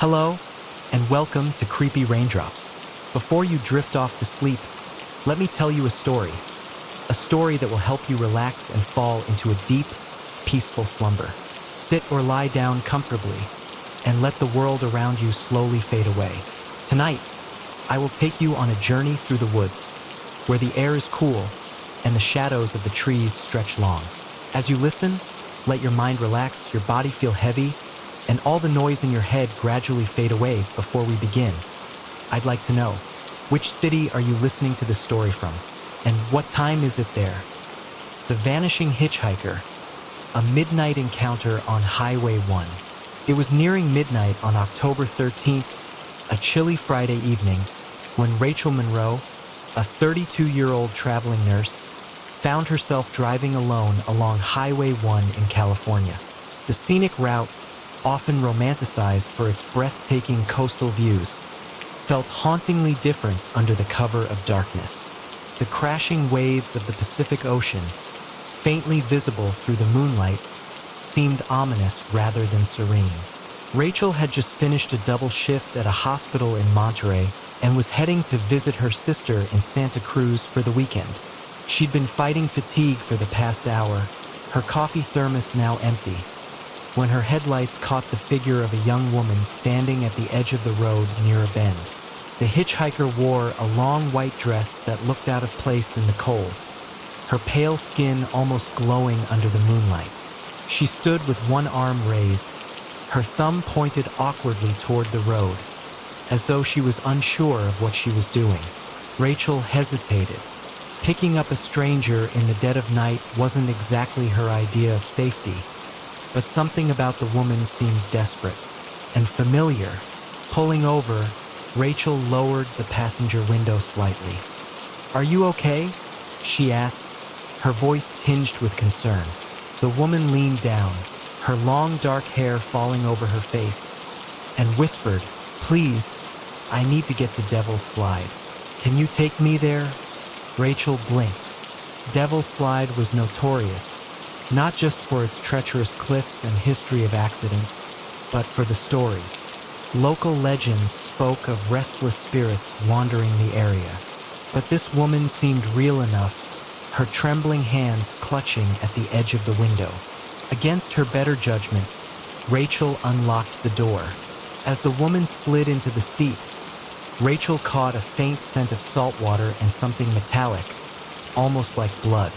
Hello, and welcome to Creepy Raindrops. Before you drift off to sleep, let me tell you a story. A story that will help you relax and fall into a deep, peaceful slumber. Sit or lie down comfortably, and let the world around you slowly fade away. Tonight, I will take you on a journey through the woods, where the air is cool and the shadows of the trees stretch long. As you listen, let your mind relax, your body feel heavy, and all the noise in your head gradually fade away before we begin. I'd like to know, which city are you listening to this story from? And what time is it there? The Vanishing Hitchhiker, a midnight encounter on Highway 1. It was nearing midnight on October 13th, a chilly Friday evening, when Rachel Monroe, a 32-year-old traveling nurse, found herself driving alone along Highway 1 in California. The scenic route, often romanticized for its breathtaking coastal views, felt hauntingly different under the cover of darkness. The crashing waves of the Pacific Ocean, faintly visible through the moonlight, seemed ominous rather than serene. Rachel had just finished a double shift at a hospital in Monterey and was heading to visit her sister in Santa Cruz for the weekend. She'd been fighting fatigue for the past hour, her coffee thermos now empty, when her headlights caught the figure of a young woman standing at the edge of the road near a bend. The hitchhiker wore a long white dress that looked out of place in the cold, her pale skin almost glowing under the moonlight. She stood with one arm raised, her thumb pointed awkwardly toward the road, as though she was unsure of what she was doing. Rachel hesitated. Picking up a stranger in the dead of night wasn't exactly her idea of safety, but something about the woman seemed desperate and familiar. Pulling over, Rachel lowered the passenger window slightly. "Are you okay?" she asked, her voice tinged with concern. The woman leaned down, her long dark hair falling over her face, and whispered, "Please, I need to get to Devil's Slide. Can you take me there?" Rachel blinked. Devil's Slide was notorious, not just for its treacherous cliffs and history of accidents, but for the stories. Local legends spoke of restless spirits wandering the area. But this woman seemed real enough, her trembling hands clutching at the edge of the window. Against her better judgment, Rachel unlocked the door. As the woman slid into the seat, Rachel caught a faint scent of salt water and something metallic, almost like blood.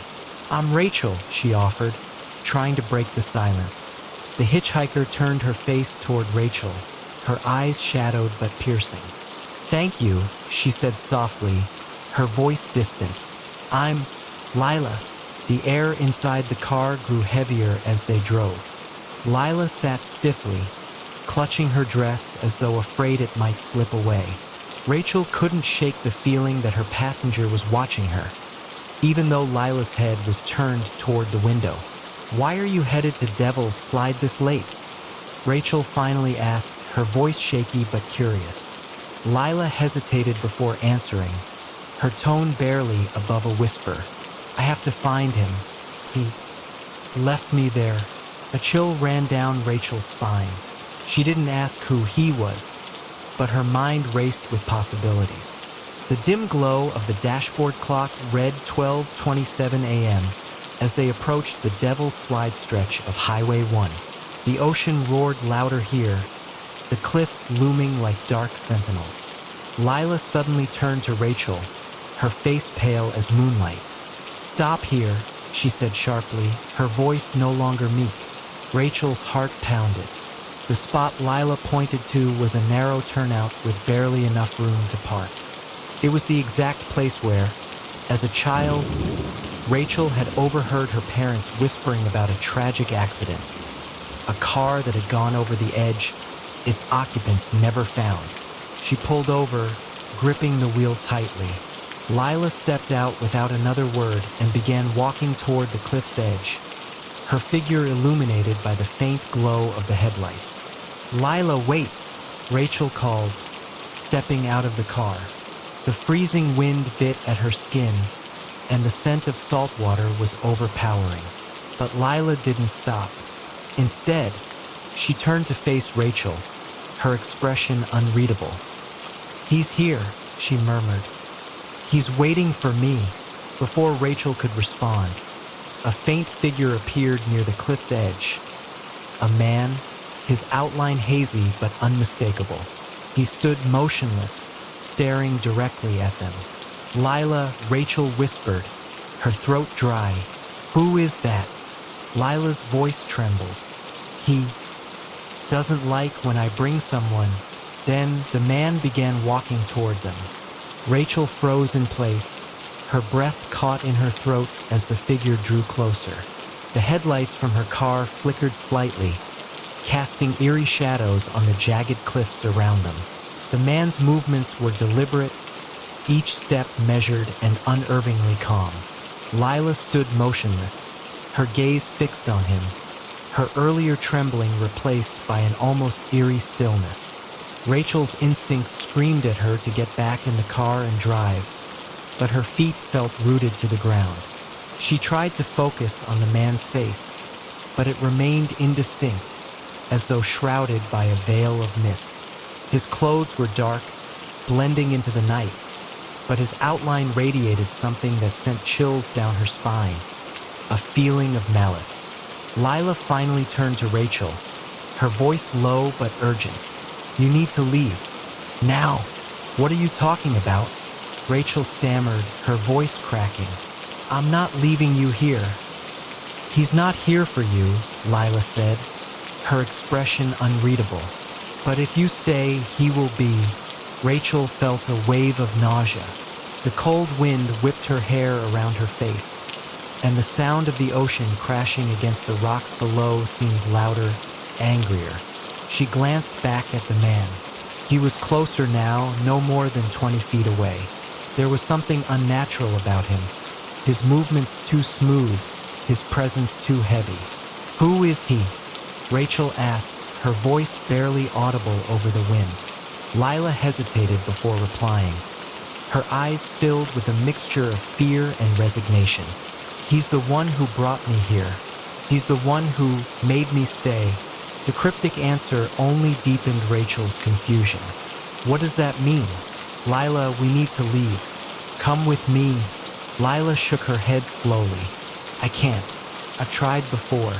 "I'm Rachel," she offered, trying to break the silence. The hitchhiker turned her face toward Rachel, her eyes shadowed but piercing. "Thank you," she said softly, her voice distant. "I'm Lila." The air inside the car grew heavier as they drove. Lila sat stiffly, clutching her dress as though afraid it might slip away. Rachel couldn't shake the feeling that her passenger was watching her, even though Lila's head was turned toward the window. "Why are you headed to Devil's Slide this late?" Rachel finally asked, her voice shaky but curious. Lila hesitated before answering, her tone barely above a whisper. "I have to find him. He left me there." A chill ran down Rachel's spine. She didn't ask who he was, but her mind raced with possibilities. The dim glow of the dashboard clock read 12:27 a.m. as they approached the Devil's Slide stretch of Highway 1. The ocean roared louder here, the cliffs looming like dark sentinels. Lila suddenly turned to Rachel, her face pale as moonlight. "Stop here," she said sharply, her voice no longer meek. Rachel's heart pounded. The spot Lila pointed to was a narrow turnout with barely enough room to park. It was the exact place where, as a child, Rachel had overheard her parents whispering about a tragic accident. A car that had gone over the edge, its occupants never found. She pulled over, gripping the wheel tightly. Lila stepped out without another word and began walking toward the cliff's edge, her figure illuminated by the faint glow of the headlights. "Lila, wait!" Rachel called, stepping out of the car. The freezing wind bit at her skin, and the scent of salt water was overpowering. But Lila didn't stop. Instead, she turned to face Rachel, her expression unreadable. "He's here," she murmured. "He's waiting for me." Before Rachel could respond, a faint figure appeared near the cliff's edge. A man, his outline hazy but unmistakable. He stood motionless, staring directly at them. "Lila," Rachel whispered, her throat dry. "Who is that?" Lila's voice trembled. "He doesn't like when I bring someone." Then the man began walking toward them. Rachel froze in place, her breath caught in her throat as the figure drew closer. The headlights from her car flickered slightly, casting eerie shadows on the jagged cliffs around them. The man's movements were deliberate, each step measured and unnervingly calm. Lila stood motionless, her gaze fixed on him, her earlier trembling replaced by an almost eerie stillness. Rachel's instincts screamed at her to get back in the car and drive, but her feet felt rooted to the ground. She tried to focus on the man's face, but it remained indistinct, as though shrouded by a veil of mist. His clothes were dark, blending into the night, but his outline radiated something that sent chills down her spine, a feeling of malice. Lila finally turned to Rachel, her voice low but urgent. "You need to leave. Now." "What are you talking about?" Rachel stammered, her voice cracking. "I'm not leaving you here." "He's not here for you," Lila said, her expression unreadable. "But if you stay, he will be." Rachel felt a wave of nausea. The cold wind whipped her hair around her face, and the sound of the ocean crashing against the rocks below seemed louder, angrier. She glanced back at the man. He was closer now, no more than 20 feet away. There was something unnatural about him, his movements too smooth, his presence too heavy. "Who is he?" Rachel asked, her voice barely audible over the wind. Lila hesitated before replying, her eyes filled with a mixture of fear and resignation. "He's the one who brought me here. He's the one who made me stay." The cryptic answer only deepened Rachel's confusion. "What does that mean?" "Lila, we need to leave. Come with me." Lila shook her head slowly. "I can't. I've tried before.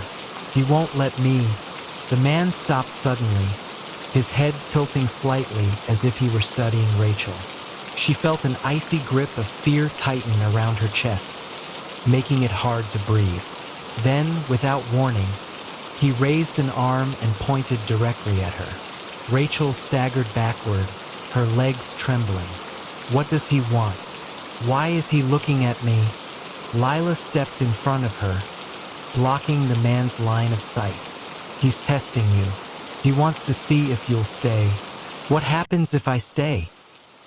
He won't let me." The man stopped suddenly, his head tilting slightly as if he were studying Rachel. She felt an icy grip of fear tighten around her chest, making it hard to breathe. Then, without warning, he raised an arm and pointed directly at her. Rachel staggered backward, her legs trembling. "What does he want? Why is he looking at me?" Lila stepped in front of her, blocking the man's line of sight. "He's testing you. He wants to see if you'll stay." "What happens if I stay?"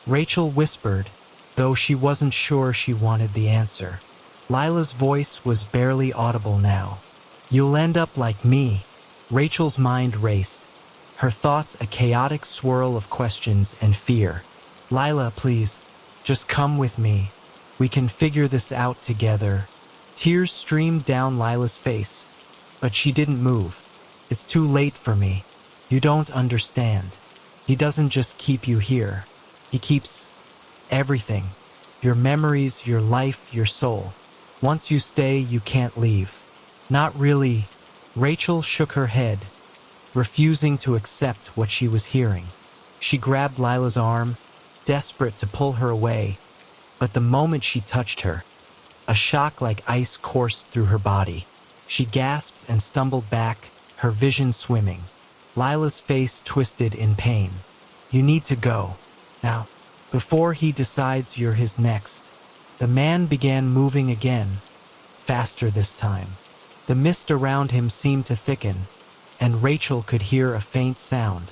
Rachel whispered, though she wasn't sure she wanted the answer. Lila's voice was barely audible now. "You'll end up like me." Rachel's mind raced, her thoughts a chaotic swirl of questions and fear. "Lila, please, just come with me. We can figure this out together." Tears streamed down Lila's face, but she didn't move. "It's too late for me. You don't understand. He doesn't just keep you here. He keeps everything. Your memories, your life, your soul. Once you stay, you can't leave." "Not really." Rachel shook her head, refusing to accept what she was hearing. She grabbed Lila's arm, desperate to pull her away, but the moment she touched her, a shock like ice coursed through her body. She gasped and stumbled back, her vision swimming. Lila's face twisted in pain. "You need to go. Now, before he decides you're his next." The man began moving again, faster this time. The mist around him seemed to thicken, and Rachel could hear a faint sound,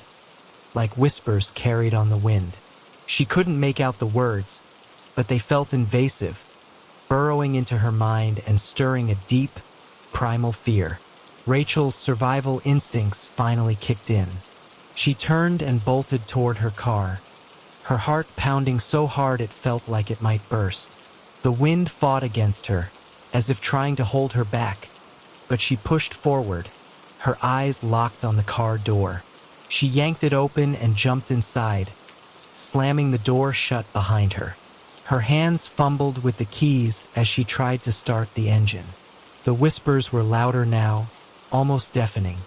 like whispers carried on the wind. She couldn't make out the words, but they felt invasive, burrowing into her mind and stirring a deep, primal fear. Rachel's survival instincts finally kicked in. She turned and bolted toward her car, her heart pounding so hard it felt like it might burst. The wind fought against her, as if trying to hold her back, but she pushed forward, her eyes locked on the car door. She yanked it open and jumped inside, slamming the door shut behind her. Her hands fumbled with the keys as she tried to start the engine. The whispers were louder now, almost deafening,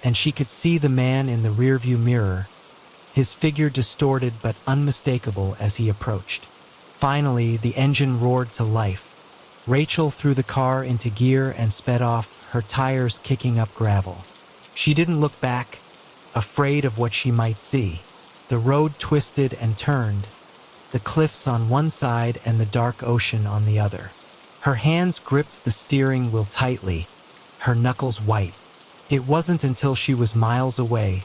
and she could see the man in the rearview mirror, his figure distorted but unmistakable as he approached. Finally, the engine roared to life. Rachel threw the car into gear and sped off, her tires kicking up gravel. She didn't look back, afraid of what she might see. The road twisted and turned, the cliffs on one side and the dark ocean on the other. Her hands gripped the steering wheel tightly, her knuckles white. It wasn't until she was miles away,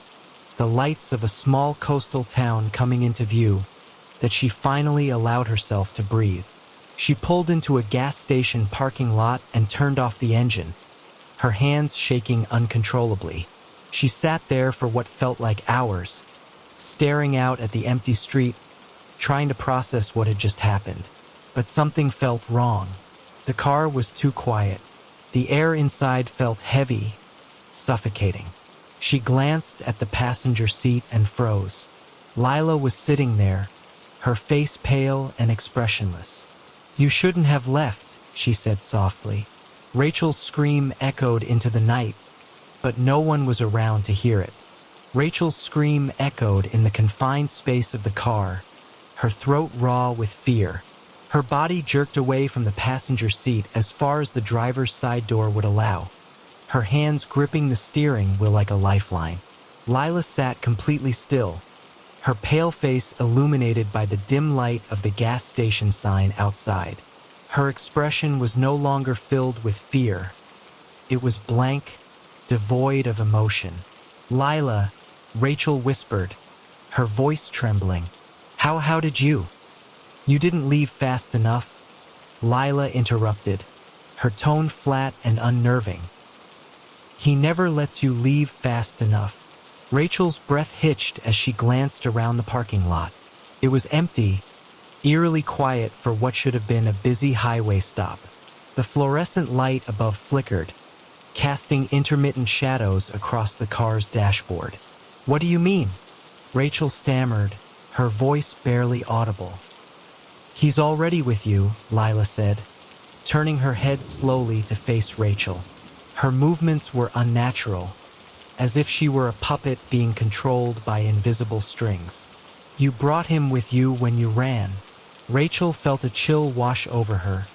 the lights of a small coastal town coming into view, that she finally allowed herself to breathe. She pulled into a gas station parking lot and turned off the engine, her hands shaking uncontrollably. She sat there for what felt like hours, staring out at the empty street, trying to process what had just happened. But something felt wrong. The car was too quiet. The air inside felt heavy, suffocating. She glanced at the passenger seat and froze. Lila was sitting there, her face pale and expressionless. "You shouldn't have left," she said softly. Rachel's scream echoed into the night, but no one was around to hear it. Rachel's scream echoed in the confined space of the car, her throat raw with fear. Her body jerked away from the passenger seat as far as the driver's side door would allow, her hands gripping the steering wheel like a lifeline. Lila sat completely still, her pale face illuminated by the dim light of the gas station sign outside. Her expression was no longer filled with fear. It was blank, devoid of emotion. "Lila," Rachel whispered, her voice trembling. How did you? You didn't leave fast enough," Lila interrupted, her tone flat and unnerving. "He never lets you leave fast enough." Rachel's breath hitched as she glanced around the parking lot. It was empty, eerily quiet for what should have been a busy highway stop. The fluorescent light above flickered, casting intermittent shadows across the car's dashboard. "What do you mean?" Rachel stammered, her voice barely audible. "He's already with you," Lila said, turning her head slowly to face Rachel. Her movements were unnatural, as if she were a puppet being controlled by invisible strings. "You brought him with you when you ran." Rachel felt a chill wash over her,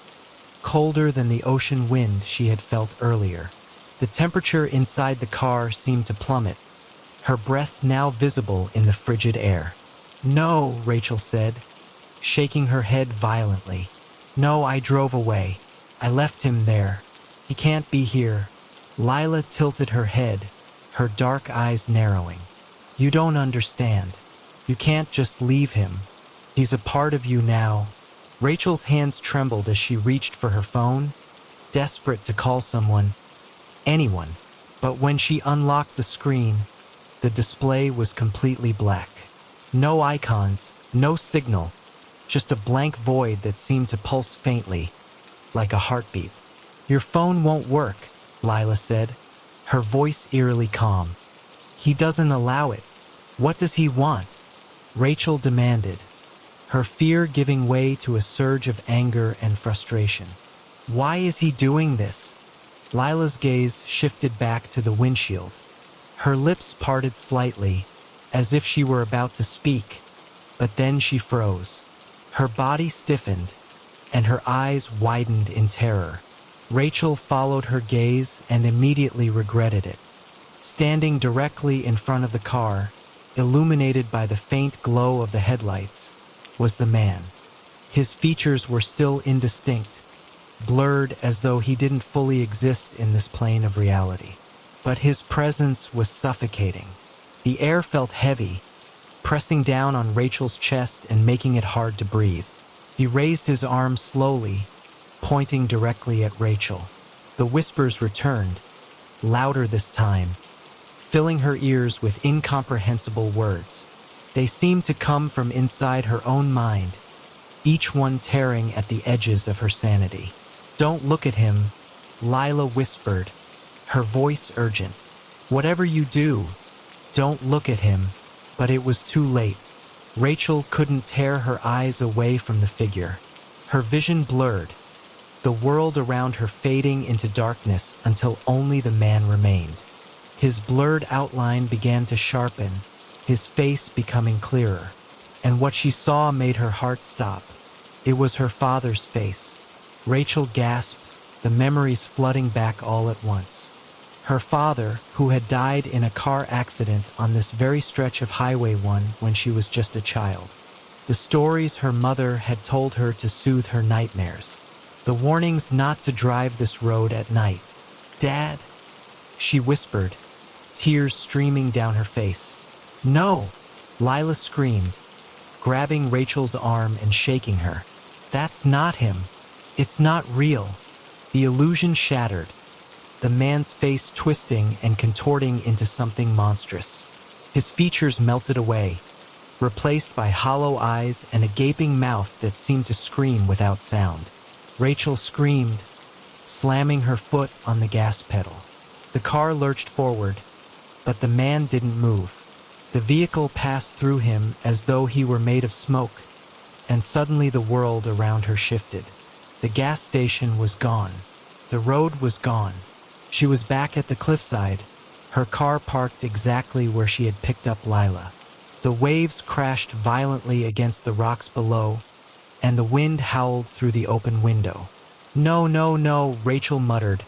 colder than the ocean wind she had felt earlier. The temperature inside the car seemed to plummet, her breath now visible in the frigid air. "No," Rachel said, shaking her head violently. "No, I drove away. I left him there. He can't be here." Lila tilted her head, her dark eyes narrowing. "You don't understand. You can't just leave him. He's a part of you now." Rachel's hands trembled as she reached for her phone, desperate to call someone, anyone. But when she unlocked the screen, the display was completely black. No icons, no signal, just a blank void that seemed to pulse faintly, like a heartbeat. "Your phone won't work," Lila said, her voice eerily calm. "He doesn't allow it." "What does he want?" Rachel demanded, her fear giving way to a surge of anger and frustration. "Why is he doing this?" Lila's gaze shifted back to the windshield. Her lips parted slightly, as if she were about to speak, but then she froze. Her body stiffened, and her eyes widened in terror. Rachel followed her gaze and immediately regretted it. Standing directly in front of the car, illuminated by the faint glow of the headlights, was the man. His features were still indistinct, blurred as though he didn't fully exist in this plane of reality. But his presence was suffocating. The air felt heavy, pressing down on Rachel's chest and making it hard to breathe. He raised his arm slowly, pointing directly at Rachel. The whispers returned, louder this time, filling her ears with incomprehensible words. They seemed to come from inside her own mind, each one tearing at the edges of her sanity. "Don't look at him," Lila whispered, her voice urgent. "Whatever you do, "Don't look at him," but it was too late. Rachel couldn't tear her eyes away from the figure. Her vision blurred, the world around her fading into darkness until only the man remained. His blurred outline began to sharpen, his face becoming clearer, and what she saw made her heart stop. It was her father's face. Rachel gasped, the memories flooding back all at once. Her father, who had died in a car accident on this very stretch of Highway 1 when she was just a child. The stories her mother had told her to soothe her nightmares. The warnings not to drive this road at night. "Dad," she whispered, tears streaming down her face. "No," Lila screamed, grabbing Rachel's arm and shaking her. "That's not him. It's not real." The illusion shattered, the man's face twisting and contorting into something monstrous. His features melted away, replaced by hollow eyes and a gaping mouth that seemed to scream without sound. Rachel screamed, slamming her foot on the gas pedal. The car lurched forward, but the man didn't move. The vehicle passed through him as though he were made of smoke, and suddenly the world around her shifted. The gas station was gone. The road was gone. She was back at the cliffside, her car parked exactly where she had picked up Lila. The waves crashed violently against the rocks below, and the wind howled through the open window. "No, no, no," Rachel muttered,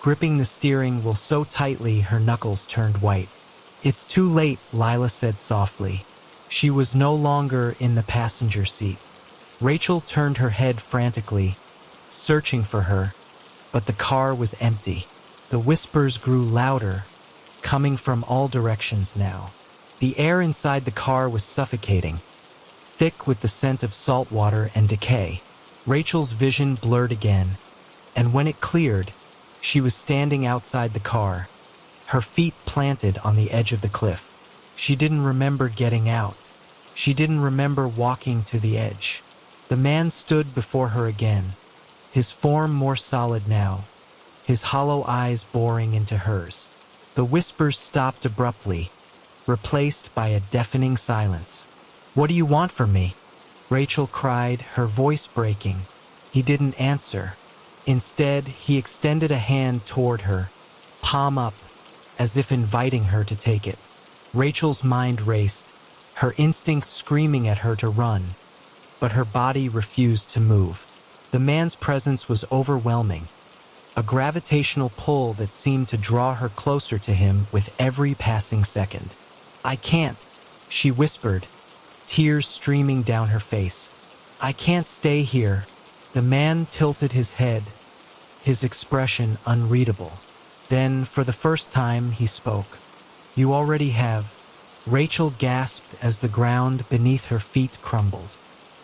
gripping the steering wheel so tightly her knuckles turned white. "It's too late," Lila said softly. She was no longer in the passenger seat. Rachel turned her head frantically, searching for her, but the car was empty. The whispers grew louder, coming from all directions now. The air inside the car was suffocating, thick with the scent of salt water and decay. Rachel's vision blurred again, and when it cleared, she was standing outside the car, her feet planted on the edge of the cliff. She didn't remember getting out. She didn't remember walking to the edge. The man stood before her again, his form more solid now, his hollow eyes boring into hers. The whispers stopped abruptly, replaced by a deafening silence. "What do you want from me?" Rachel cried, her voice breaking. He didn't answer. Instead, he extended a hand toward her, palm up, as if inviting her to take it. Rachel's mind raced, her instincts screaming at her to run, but her body refused to move. The man's presence was overwhelming, a gravitational pull that seemed to draw her closer to him with every passing second. "I can't," she whispered, tears streaming down her face. "I can't stay here." The man tilted his head, his expression unreadable. Then, for the first time, he spoke. "You already have." Rachel gasped as the ground beneath her feet crumbled.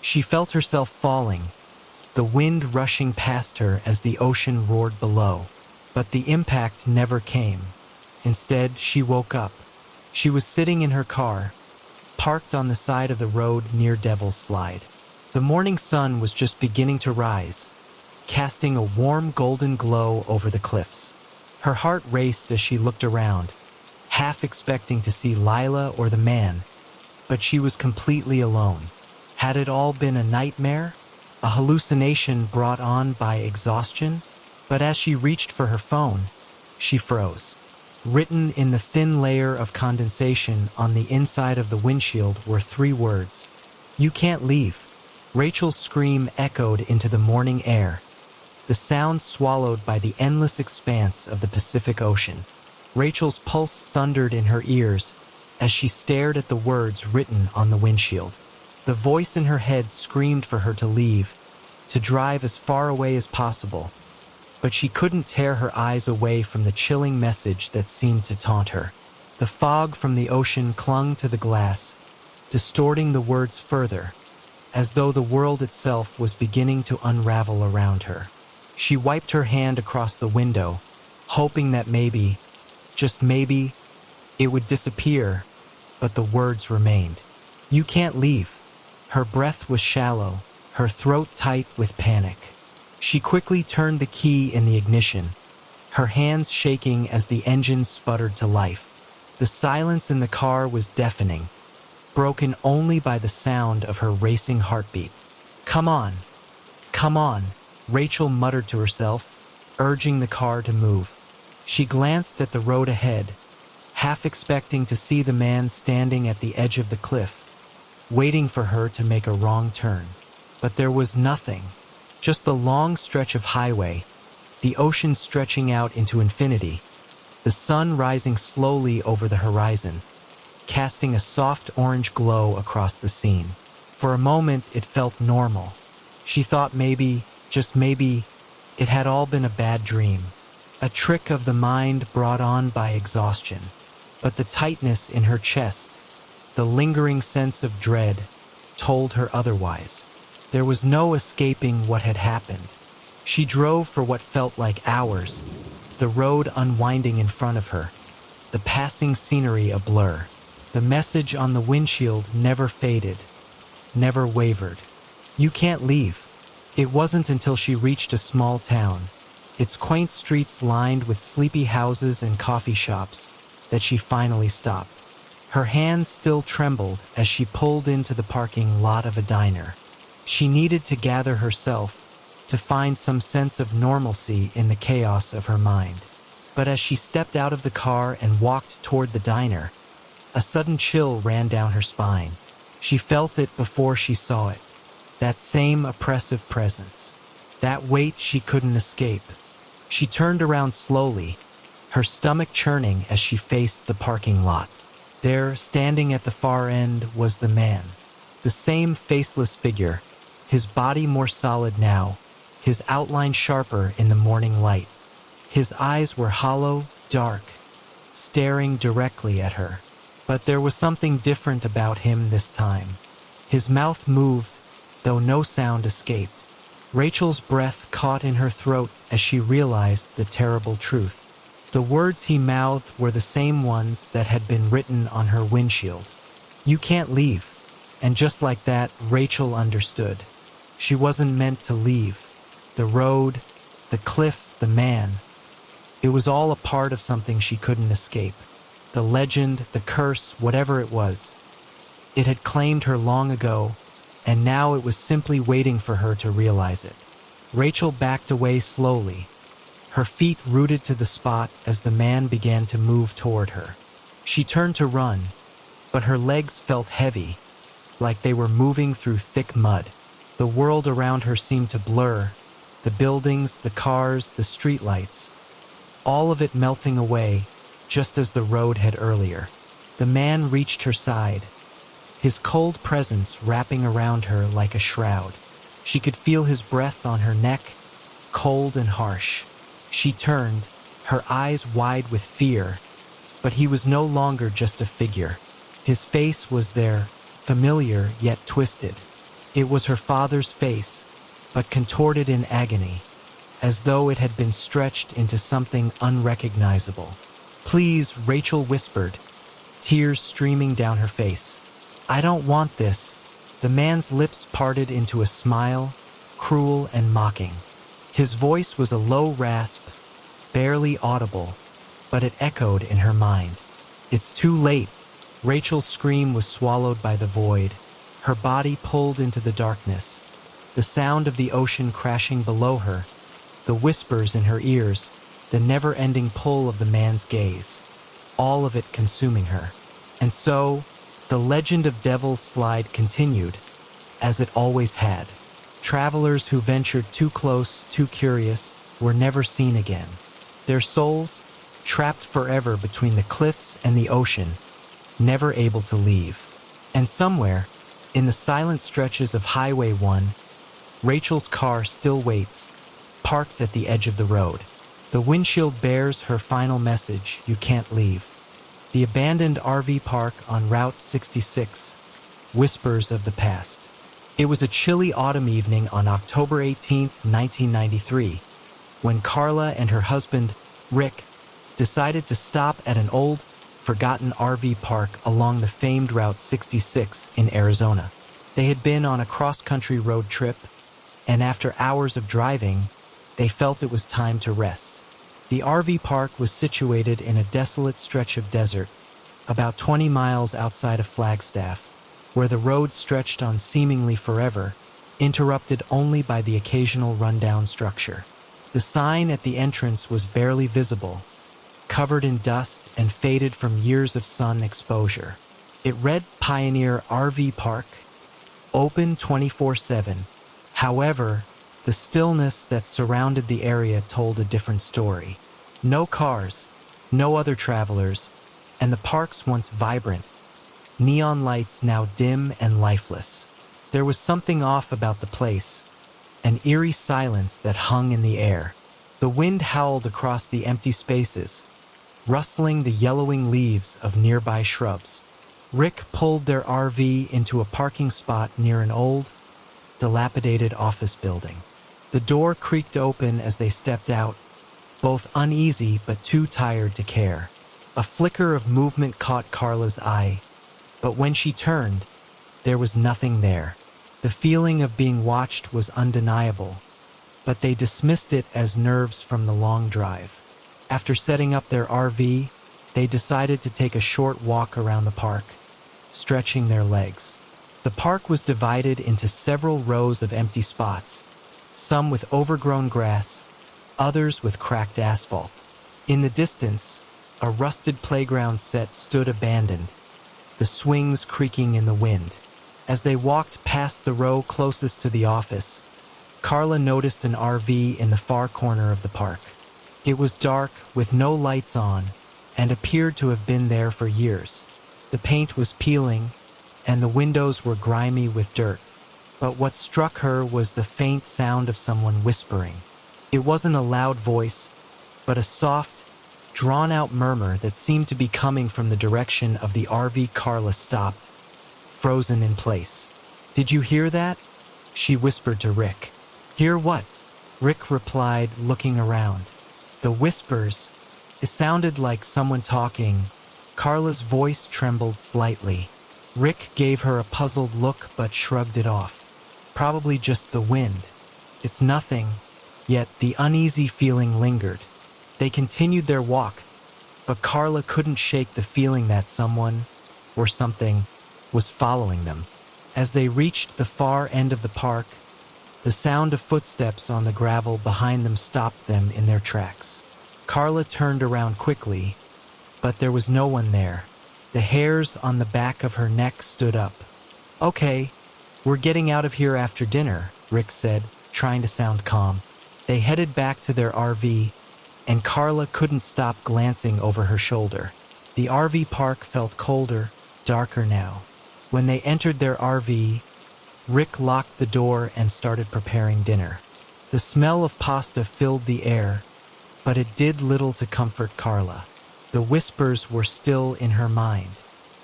She felt herself falling, the wind rushing past her as the ocean roared below. But the impact never came. Instead, she woke up. She was sitting in her car, parked on the side of the road near Devil's Slide. The morning sun was just beginning to rise, casting a warm golden glow over the cliffs. Her heart raced as she looked around, half expecting to see Lila or the man, but she was completely alone. Had it all been a nightmare? A hallucination brought on by exhaustion? But as she reached for her phone, she froze. Written in the thin layer of condensation on the inside of the windshield were 3 words. "You can't leave." Rachel's scream echoed into the morning air, the sound swallowed by the endless expanse of the Pacific Ocean. Rachel's pulse thundered in her ears as she stared at the words written on the windshield. The voice in her head screamed for her to leave, to drive as far away as possible, but she couldn't tear her eyes away from the chilling message that seemed to taunt her. The fog from the ocean clung to the glass, distorting the words further, as though the world itself was beginning to unravel around her. She wiped her hand across the window, hoping that maybe, just maybe, it would disappear, but the words remained. "You can't leave." Her breath was shallow, her throat tight with panic. She quickly turned the key in the ignition, her hands shaking as the engine sputtered to life. The silence in the car was deafening, broken only by the sound of her racing heartbeat. "Come on, come on," Rachel muttered to herself, urging the car to move. She glanced at the road ahead, half expecting to see the man standing at the edge of the cliff, waiting for her to make a wrong turn. But there was nothing, just the long stretch of highway, the ocean stretching out into infinity, the sun rising slowly over the horizon, casting a soft orange glow across the scene. For a moment, it felt normal. She thought maybe, just maybe, it had all been a bad dream, a trick of the mind brought on by exhaustion. But the tightness in her chest, the lingering sense of dread, told her otherwise. There was no escaping what had happened. She drove for what felt like hours, the road unwinding in front of her, the passing scenery a blur. The message on the windshield never faded, never wavered. "You can't leave." It wasn't until she reached a small town, its quaint streets lined with sleepy houses and coffee shops, that she finally stopped. Her hands still trembled as she pulled into the parking lot of a diner. She needed to gather herself, to find some sense of normalcy in the chaos of her mind. But as she stepped out of the car and walked toward the diner, a sudden chill ran down her spine. She felt it before she saw it. That same oppressive presence. That weight she couldn't escape. She turned around slowly, her stomach churning as she faced the parking lot. There, standing at the far end, was the man. The same faceless figure, his body more solid now, his outline sharper in the morning light. His eyes were hollow, dark, staring directly at her. But there was something different about him this time. His mouth moved, though no sound escaped. Rachel's breath caught in her throat as she realized the terrible truth. The words he mouthed were the same ones that had been written on her windshield. "You can't leave." And just like that, Rachel understood. She wasn't meant to leave. The road, the cliff, the man. It was all a part of something she couldn't escape. The legend, the curse, whatever it was. It had claimed her long ago, and now it was simply waiting for her to realize it. Rachel backed away slowly, her feet rooted to the spot as the man began to move toward her. She turned to run, but her legs felt heavy, like they were moving through thick mud. The world around her seemed to blur, the buildings, the cars, the streetlights, all of it melting away, just as the road had earlier. The man reached her side, his cold presence wrapping around her like a shroud. She could feel his breath on her neck, cold and harsh. She turned, her eyes wide with fear, but he was no longer just a figure. His face was there, familiar yet twisted. It was her father's face, but contorted in agony, as though it had been stretched into something unrecognizable. "Please," Rachel whispered, tears streaming down her face. "I don't want this." The man's lips parted into a smile, cruel and mocking. His voice was a low rasp, barely audible, but it echoed in her mind. "It's too late." Rachel's scream was swallowed by the void, her body pulled into the darkness. The sound of the ocean crashing below her, the whispers in her ears, the never-ending pull of the man's gaze, all of it consuming her. And so, the legend of Devil's Slide continued, as it always had. Travelers who ventured too close, too curious, were never seen again. Their souls, trapped forever between the cliffs and the ocean, never able to leave. And somewhere, in the silent stretches of Highway 1, Rachel's car still waits, parked at the edge of the road. The windshield bears her final message: you can't leave. The abandoned RV park on Route 66, whispers of the past. It was a chilly autumn evening on October 18, 1993, when Carla and her husband, Rick, decided to stop at an old, forgotten RV park along the famed Route 66 in Arizona. They had been on a cross-country road trip, and after hours of driving, they felt it was time to rest. The RV park was situated in a desolate stretch of desert, about 20 miles outside of Flagstaff, where the road stretched on seemingly forever, interrupted only by the occasional rundown structure. The sign at the entrance was barely visible, covered in dust and faded from years of sun exposure. It read Pioneer RV Park, open 24/7. However, the stillness that surrounded the area told a different story. No cars, no other travelers, and the park's once vibrant, neon lights now dim and lifeless. There was something off about the place, an eerie silence that hung in the air. The wind howled across the empty spaces, rustling the yellowing leaves of nearby shrubs. Rick pulled their RV into a parking spot near an old, dilapidated office building. The door creaked open as they stepped out, both uneasy but too tired to care. A flicker of movement caught Carla's eye, but when she turned, there was nothing there. The feeling of being watched was undeniable, but they dismissed it as nerves from the long drive. After setting up their RV, they decided to take a short walk around the park, stretching their legs. The park was divided into several rows of empty spots, some with overgrown grass, others with cracked asphalt. In the distance, a rusted playground set stood abandoned, the swings creaking in the wind. As they walked past the row closest to the office, Carla noticed an RV in the far corner of the park. It was dark, with no lights on, and appeared to have been there for years. The paint was peeling, and the windows were grimy with dirt. But what struck her was the faint sound of someone whispering. It wasn't a loud voice, but a soft, drawn-out murmur that seemed to be coming from the direction of the RV. Carla stopped, frozen in place. "Did you hear that?" she whispered to Rick. "Hear what?" Rick replied, looking around. The whispers, it sounded like someone talking. Carla's voice trembled slightly. Rick gave her a puzzled look but shrugged it off. "Probably just the wind. It's nothing." Yet the uneasy feeling lingered. They continued their walk, but Carla couldn't shake the feeling that someone, or something, was following them. As they reached the far end of the park, the sound of footsteps on the gravel behind them stopped them in their tracks. Carla turned around quickly, but there was no one there. The hairs on the back of her neck stood up. "Okay, we're getting out of here after dinner," Rick said, trying to sound calm. They headed back to their RV, and Carla couldn't stop glancing over her shoulder. The RV park felt colder, darker now. When they entered their RV, Rick locked the door and started preparing dinner. The smell of pasta filled the air, but it did little to comfort Carla. The whispers were still in her mind.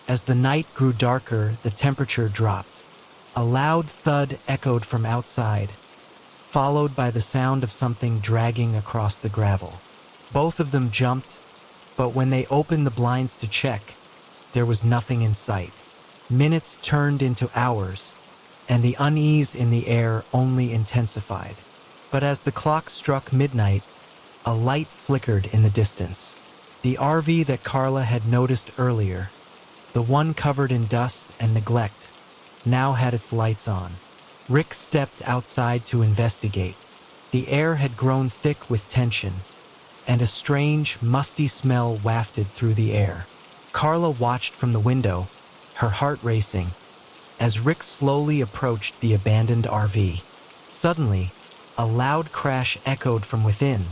As the night grew darker, the temperature dropped. A loud thud echoed from outside, followed by the sound of something dragging across the gravel. Both of them jumped, but when they opened the blinds to check, there was nothing in sight. Minutes turned into hours, and the unease in the air only intensified. But as the clock struck midnight, a light flickered in the distance. The RV that Carla had noticed earlier, the one covered in dust and neglect, now had its lights on. Rick stepped outside to investigate. The air had grown thick with tension, and a strange, musty smell wafted through the air. Carla watched from the window, her heart racing, as Rick slowly approached the abandoned RV. Suddenly, a loud crash echoed from within,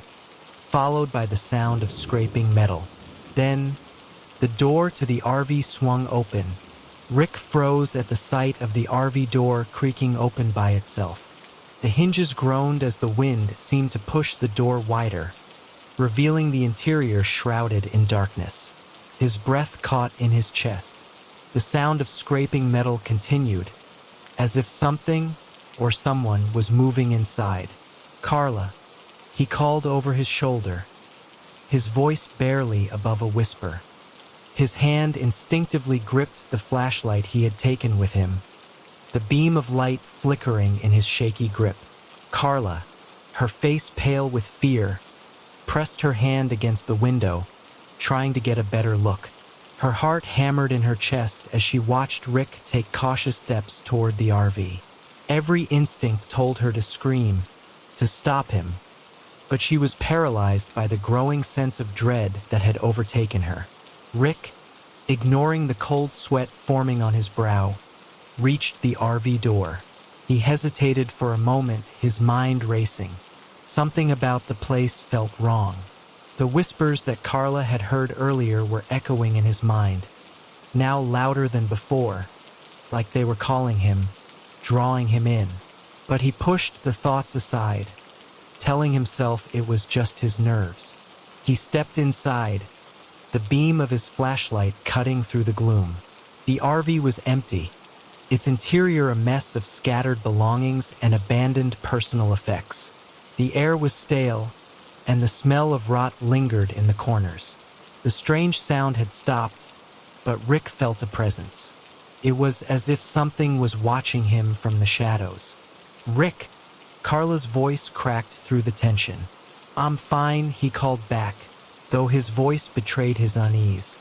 followed by the sound of scraping metal. Then, the door to the RV swung open. Rick froze at the sight of the RV door creaking open by itself. The hinges groaned as the wind seemed to push the door wider, revealing the interior shrouded in darkness. His breath caught in his chest. The sound of scraping metal continued, as if something or someone was moving inside. "Carla," he called over his shoulder, his voice barely above a whisper. His hand instinctively gripped the flashlight he had taken with him, the beam of light flickering in his shaky grip. Carla, her face pale with fear, pressed her hand against the window, trying to get a better look. Her heart hammered in her chest as she watched Rick take cautious steps toward the RV. Every instinct told her to scream, to stop him, but she was paralyzed by the growing sense of dread that had overtaken her. Rick, ignoring the cold sweat forming on his brow, reached the RV door. He hesitated for a moment, his mind racing. Something about the place felt wrong. The whispers that Carla had heard earlier were echoing in his mind, now louder than before, like they were calling him, drawing him in. But he pushed the thoughts aside, telling himself it was just his nerves. He stepped inside, the beam of his flashlight cutting through the gloom. The RV was empty, its interior a mess of scattered belongings and abandoned personal effects. The air was stale, and the smell of rot lingered in the corners. The strange sound had stopped, but Rick felt a presence. It was as if something was watching him from the shadows. "Rick!" Carla's voice cracked through the tension. "I'm fine," he called back, though his voice betrayed his unease.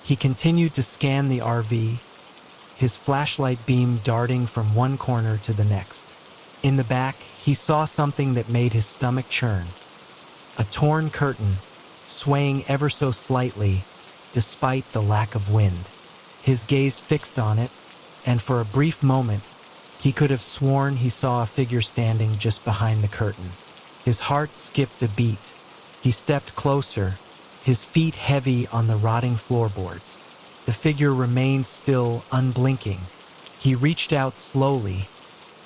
He continued to scan the RV, his flashlight beam darting from one corner to the next. In the back, he saw something that made his stomach churn. A torn curtain, swaying ever so slightly, despite the lack of wind. His gaze fixed on it, and for a brief moment, he could have sworn he saw a figure standing just behind the curtain. His heart skipped a beat. He stepped closer, his feet heavy on the rotting floorboards. The figure remained still, unblinking. He reached out slowly,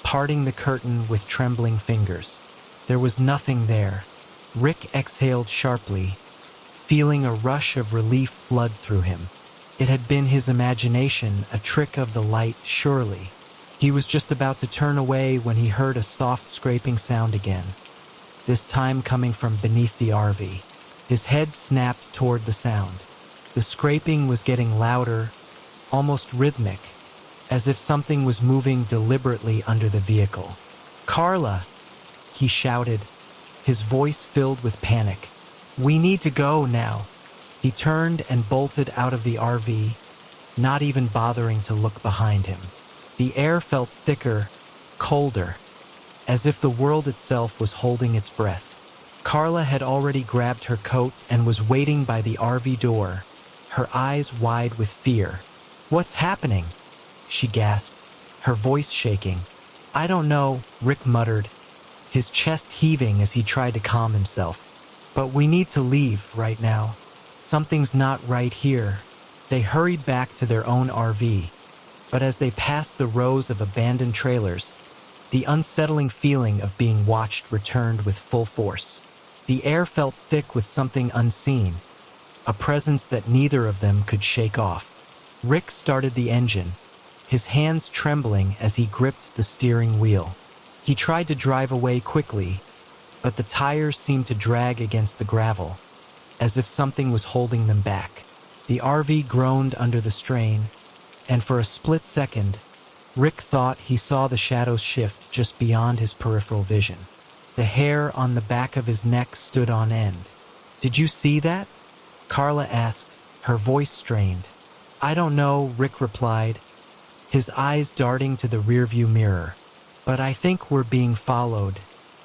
parting the curtain with trembling fingers. There was nothing there. Rick exhaled sharply, feeling a rush of relief flood through him. It had been his imagination, a trick of the light, surely. He was just about to turn away when he heard a soft scraping sound again, this time coming from beneath the RV. His head snapped toward the sound. The scraping was getting louder, almost rhythmic, as if something was moving deliberately under the vehicle. "Carla!" he shouted, his voice filled with panic. "We need to go now." He turned and bolted out of the RV, not even bothering to look behind him. The air felt thicker, colder, as if the world itself was holding its breath. Carla had already grabbed her coat and was waiting by the RV door, her eyes wide with fear. "What's happening?" she gasped, her voice shaking. "I don't know," Rick muttered, his chest heaving as he tried to calm himself. "But we need to leave right now. Something's not right here." They hurried back to their own RV, but as they passed the rows of abandoned trailers, the unsettling feeling of being watched returned with full force. The air felt thick with something unseen, a presence that neither of them could shake off. Rick started the engine, his hands trembling as he gripped the steering wheel. He tried to drive away quickly, but the tires seemed to drag against the gravel, as if something was holding them back. The RV groaned under the strain, and for a split second, Rick thought he saw the shadows shift just beyond his peripheral vision. The hair on the back of his neck stood on end. "Did you see that?" Carla asked, her voice strained. "I don't know," Rick replied, his eyes darting to the rearview mirror. "But I think we're being followed."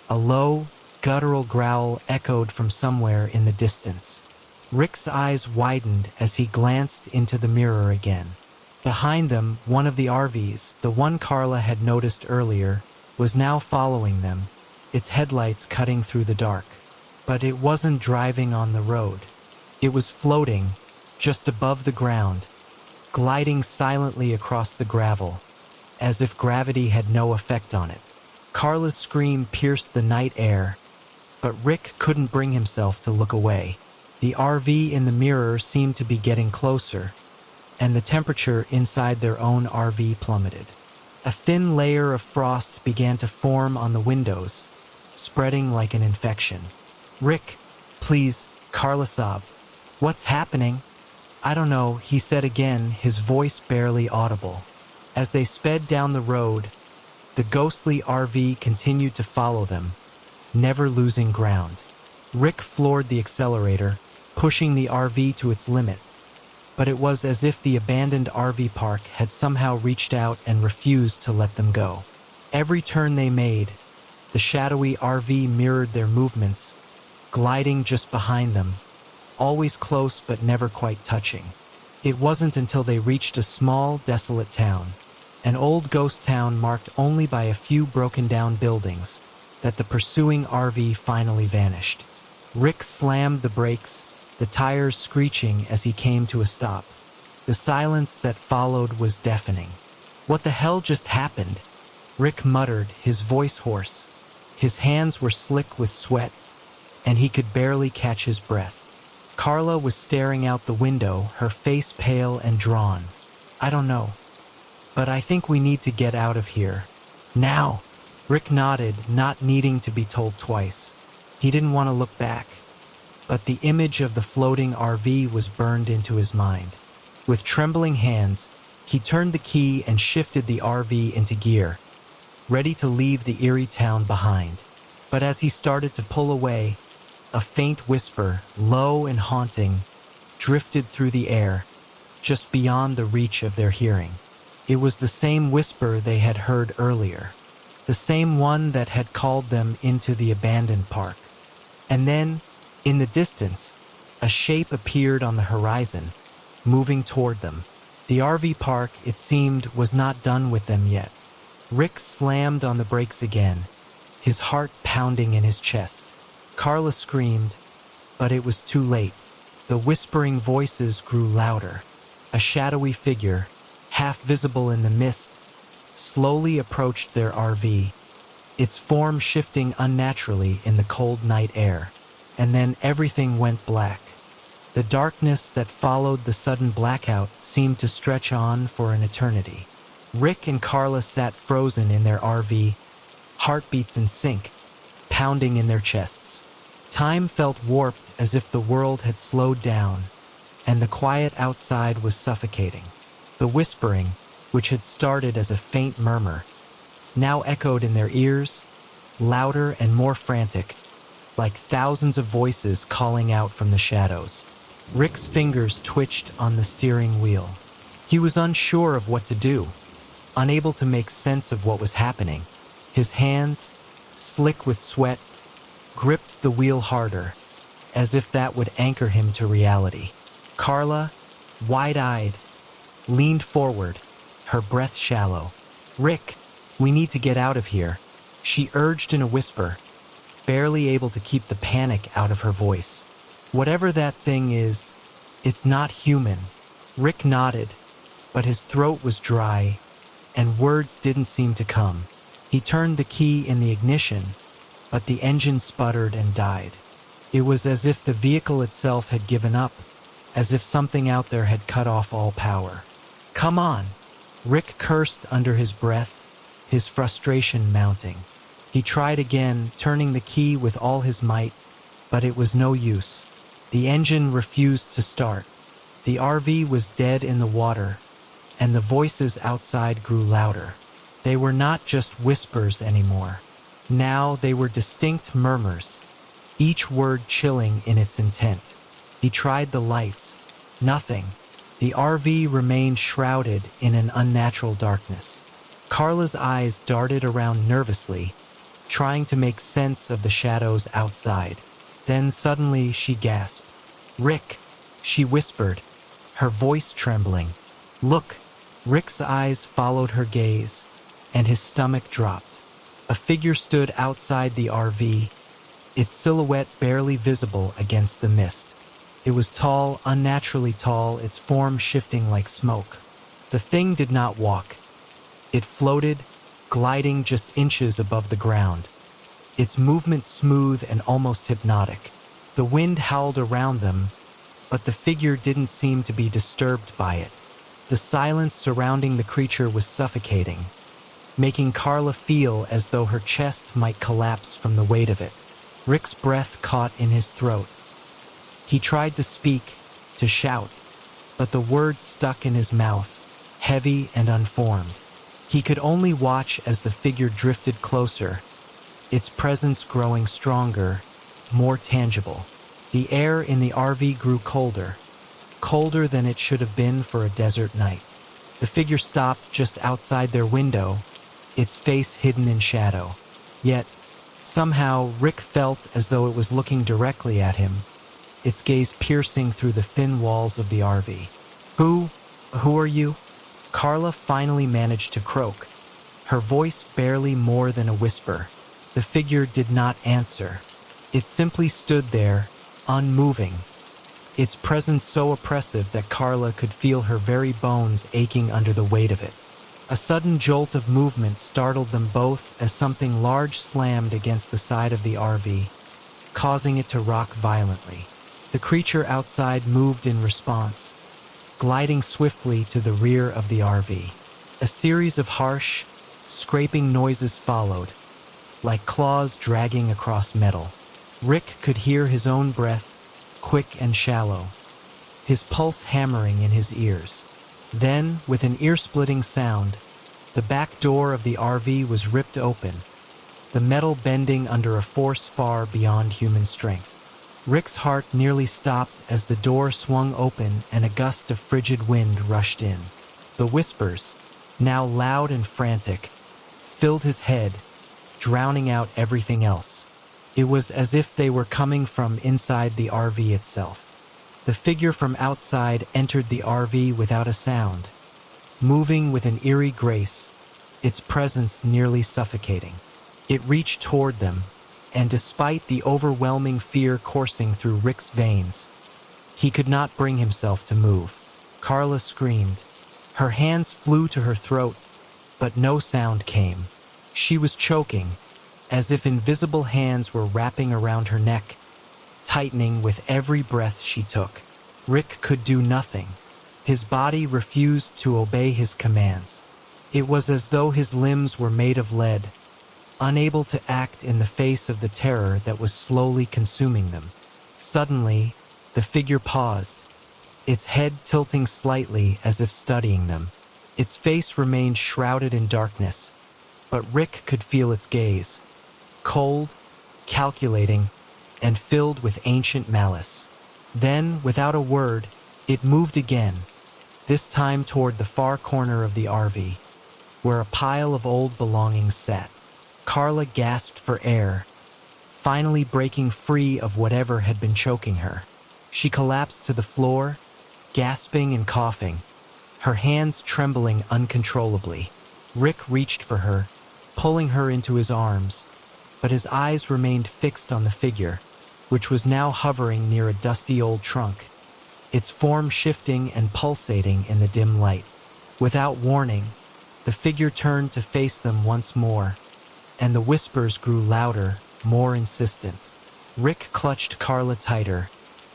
A low, guttural growl echoed from somewhere in the distance. Rick's eyes widened as he glanced into the mirror again. Behind them, one of the RVs, the one Carla had noticed earlier, was now following them, its headlights cutting through the dark. But it wasn't driving on the road. It was floating, just above the ground, gliding silently across the gravel, as if gravity had no effect on it. Carla's scream pierced the night air, but Rick couldn't bring himself to look away. The RV in the mirror seemed to be getting closer, and the temperature inside their own RV plummeted. A thin layer of frost began to form on the windows, spreading like an infection. "Rick, please," Carla sobbed. "What's happening?" "I don't know," he said again, his voice barely audible. As they sped down the road, the ghostly RV continued to follow them, never losing ground. Rick floored the accelerator, pushing the RV to its limit, but it was as if the abandoned RV park had somehow reached out and refused to let them go. Every turn they made, the shadowy RV mirrored their movements, gliding just behind them, always close but never quite touching. It wasn't until they reached a small, desolate town, an old ghost town marked only by a few broken-down buildings, that the pursuing RV finally vanished. Rick slammed the brakes, the tires screeching as he came to a stop. The silence that followed was deafening. "What the hell just happened?" Rick muttered, his voice hoarse. His hands were slick with sweat, and he could barely catch his breath. Carla was staring out the window, her face pale and drawn. "I don't know, but I think we need to get out of here. Now!" Rick nodded, not needing to be told twice. He didn't want to look back, but the image of the floating RV was burned into his mind. With trembling hands, he turned the key and shifted the RV into gear, ready to leave the eerie town behind. But as he started to pull away, a faint whisper, low and haunting, drifted through the air, just beyond the reach of their hearing. It was the same whisper they had heard earlier, the same one that had called them into the abandoned park. And then, in the distance, a shape appeared on the horizon, moving toward them. The RV park, it seemed, was not done with them yet. Rick slammed on the brakes again, his heart pounding in his chest. Carla screamed, but it was too late. The whispering voices grew louder. A shadowy figure, half visible in the mist, slowly approached their RV, its form shifting unnaturally in the cold night air. And then everything went black. The darkness that followed the sudden blackout seemed to stretch on for an eternity. Rick and Carla sat frozen in their RV, heartbeats in sync, pounding in their chests. Time felt warped, as if the world had slowed down, and the quiet outside was suffocating. The whispering, which had started as a faint murmur, now echoed in their ears, louder and more frantic, like thousands of voices calling out from the shadows. Rick's fingers twitched on the steering wheel. He was unsure of what to do, unable to make sense of what was happening. His hands, slick with sweat, gripped the wheel harder, as if that would anchor him to reality. Carla, wide-eyed, leaned forward, her breath shallow. "Rick, we need to get out of here," she urged in a whisper, barely able to keep the panic out of her voice. "Whatever that thing is, it's not human." Rick nodded, but his throat was dry, and words didn't seem to come. He turned the key in the ignition, but the engine sputtered and died. It was as if the vehicle itself had given up, as if something out there had cut off all power. "Come on!" Rick cursed under his breath, his frustration mounting. He tried again, turning the key with all his might, but it was no use. The engine refused to start. The RV was dead in the water, and the voices outside grew louder. They were not just whispers anymore. Now they were distinct murmurs, each word chilling in its intent. He tried the lights. Nothing. The RV remained shrouded in an unnatural darkness. Carla's eyes darted around nervously, trying to make sense of the shadows outside. Then suddenly she gasped. "Rick," she whispered, her voice trembling. "Look." Rick's eyes followed her gaze, and his stomach dropped. A figure stood outside the RV, its silhouette barely visible against the mist. It was tall, unnaturally tall, its form shifting like smoke. The thing did not walk. It floated, gliding just inches above the ground, its movement smooth and almost hypnotic. The wind howled around them, but the figure didn't seem to be disturbed by it. The silence surrounding the creature was suffocating, making Carla feel as though her chest might collapse from the weight of it. Rick's breath caught in his throat. He tried to speak, to shout, but the words stuck in his mouth, heavy and unformed. He could only watch as the figure drifted closer, its presence growing stronger, more tangible. The air in the RV grew colder, colder than it should have been for a desert night. The figure stopped just outside their window, its face hidden in shadow. Yet, somehow, Rick felt as though it was looking directly at him, its gaze piercing through the thin walls of the RV. Who are you?" Carla finally managed to croak, her voice barely more than a whisper. The figure did not answer. It simply stood there, unmoving, its presence so oppressive that Carla could feel her very bones aching under the weight of it. A sudden jolt of movement startled them both as something large slammed against the side of the RV, causing it to rock violently. The creature outside moved in response, gliding swiftly to the rear of the RV. A series of harsh, scraping noises followed, like claws dragging across metal. Rick could hear his own breath, quick and shallow, his pulse hammering in his ears. Then, with an ear-splitting sound, the back door of the RV was ripped open, the metal bending under a force far beyond human strength. Rick's heart nearly stopped as the door swung open and a gust of frigid wind rushed in. The whispers, now loud and frantic, filled his head, drowning out everything else. It was as if they were coming from inside the RV itself. The figure from outside entered the RV without a sound, moving with an eerie grace, its presence nearly suffocating. It reached toward them, and despite the overwhelming fear coursing through Rick's veins, he could not bring himself to move. Carla screamed. Her hands flew to her throat, but no sound came. She was choking, as if invisible hands were wrapping around her neck, tightening with every breath she took. Rick could do nothing. His body refused to obey his commands. It was as though his limbs were made of lead, unable to act in the face of the terror that was slowly consuming them. Suddenly, the figure paused, its head tilting slightly as if studying them. Its face remained shrouded in darkness, but Rick could feel its gaze, cold, calculating, and filled with ancient malice. Then, without a word, it moved again, this time toward the far corner of the RV, where a pile of old belongings sat. Carla gasped for air, finally breaking free of whatever had been choking her. She collapsed to the floor, gasping and coughing, her hands trembling uncontrollably. Rick reached for her, pulling her into his arms, but his eyes remained fixed on the figure, which was now hovering near a dusty old trunk, its form shifting and pulsating in the dim light. Without warning, the figure turned to face them once more, and the whispers grew louder, more insistent. Rick clutched Carla tighter,